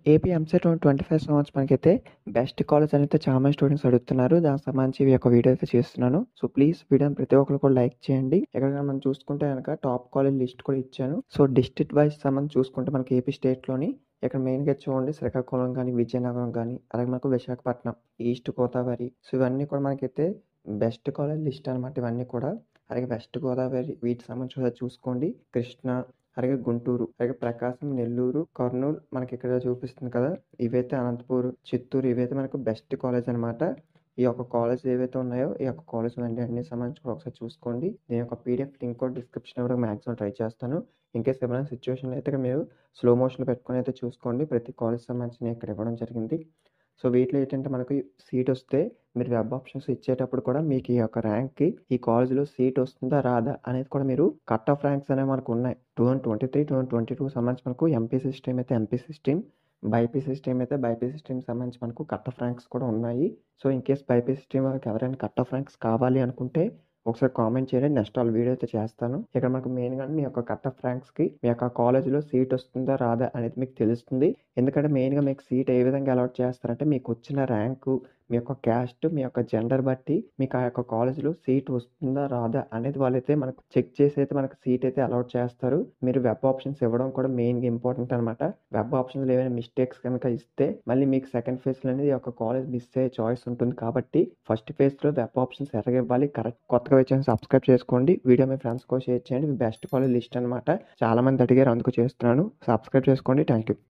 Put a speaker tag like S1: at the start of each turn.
S1: AP EAMCET 2025 సంవత్సరానికైతే best college అనేది చాలా మంది స్టూడెంట్స్ అడుగుతున్నారు. దానికి సంబంధించి ఈ యొక్క వీడియో అయితే చేస్తున్నాను. సో ప్లీజ్ వీడియోని ప్రతి ఒక్కరు కూడా లైక్ చేయండి. ఇక్కడ మనం చూసుకుంటే కనుక టాప్ కాలేజ్ లిస్ట్ కూడా ఇచ్చాను. సో డిస్ట్రిక్ట్ వైజ్ సంబంధించి చూసుకుంటే మనకి ఏపీ స్టేట్లోని ఇక్కడ మెయిన్గా చూడండి శ్రీకాకుళం కానీ, విజయనగరం కానీ, అలాగే మనకు విశాఖపట్నం, ఈస్ట్ గోదావరి. సో ఇవన్నీ కూడా మనకైతే బెస్ట్ కాలేజ్ లిస్ట్ అనమాట. ఇవన్నీ కూడా అలాగే వెస్ట్ గోదావరి వీటికి సంబంధించి చూసుకోండి. కృష్ణా, అలాగే గుంటూరు, అలాగే ప్రకాశం, నెల్లూరు, కర్నూలు మనకి ఇక్కడ చూపిస్తుంది కదా. ఇవైతే అనంతపూర్, చిత్తూరు ఇవైతే మనకు బెస్ట్ కాలేజ్ అనమాట. ఈ యొక్క కాలేజ్ ఏవైతే ఉన్నాయో ఈ యొక్క కాలేజ్ అన్ని సంబంధించి కూడా ఒకసారి చూసుకోండి. నేను ఒక పీడిఎఫ్ లింక్ కూడా డిస్క్రిప్షన్ కూడా మ్యాక్సిమం ట్రై చేస్తాను. ఇన్కేస్ ఏమైనా సిచ్యువేషన్ అయితే మీరు స్లో మోషన్లో పెట్టుకొని అయితే చూసుకోండి. ప్రతి కాలేజ్ సంబంధించి నేను ఇక్కడ ఇవ్వడం జరిగింది. సో వీటిలో ఏంటంటే మనకు సీట్ వస్తే మీరు వెబ్ ఆప్షన్స్ ఇచ్చేటప్పుడు కూడా మీకు ఈ యొక్క ర్యాంక్కి ఈ కాలేజ్లో సీట్ వస్తుందా రాదా అనేది కూడా మీరు కట్ ఆఫ్ ర్యాంక్స్ అనేవి మనకు ఉన్నాయి. 2023, 2022 సంబంధించి మనకు ఎంపీసీ స్ట్రీమ్ అయితే ఎంపీసీ స్ట్రీమ్, బైపీసీ స్ట్రీమ్ అయితే బైపీసీ స్ట్రీమ్ సంబంధించి మనకు కట్ ఆఫ్ ర్యాంక్స్ కూడా ఉన్నాయి. So in case BiPC stream వాళ్ళకి ఎవరైనా కట్ ఆఫ్ ర్యాంక్స్ కావాలి అనుకుంటే ఒకసారి కామెంట్ చేయండి. నెక్స్ట్ వాళ్ళ వీడియో అయితే చేస్తాను. ఇక్కడ మనకు మెయిన్గా మీ యొక్క కట్ ఆఫ్ ర్యాంక్స్కి మీ యొక్క కాలేజ్లో సీట్ వస్తుందా రాదా అనేది మీకు తెలుస్తుంది. ఎందుకంటే మెయిన్గా మీకు సీట్ ఏ విధంగా అలాట్ చేస్తారంటే మీకు వచ్చిన ర్యాంకు, మీ యొక్క క్యాస్ట్, మీ యొక్క జెండర్ బట్టి మీకు ఆ యొక్క కాలేజ్లో సీట్ వస్తుందా రాదా అనేది వాళ్ళైతే మనకు చెక్ చేసి అయితే మనకు సీట్ అయితే అలాట్ చేస్తారు. మీరు వెబ్ ఆప్షన్స్ ఇవ్వడం కూడా మెయిన్గా ఇంపార్టెంట్ అనమాట. వెబ్ ఆప్షన్స్లో ఏమైనా మిస్టేక్స్ కనుక ఇస్తే మళ్ళీ మీకు సెకండ్ ఫేజ్లో అనేది ఒక కాలేజ్ మిస్ అయ్యే చాయిస్ ఉంటుంది. కాబట్టి ఫస్ట్ ఫేజ్లో వెబ్ ఆప్షన్స్ ఎర్రగా ఇవ్వాలి. కరెక్ట్ కొత్తగా వచ్చాను సబ్స్క్రైబ్ చేసుకోండి. వీడియో మీ ఫ్రెండ్స్ కూడా షేర్ చేయండి. మీ బెస్ట్ కాలేజ్ లిస్ట్ అనమాట. చాలా మంది అడిగారు అందుకు చేస్తున్నాను. సబ్స్క్రైబ్ చేసుకోండి. Thank you.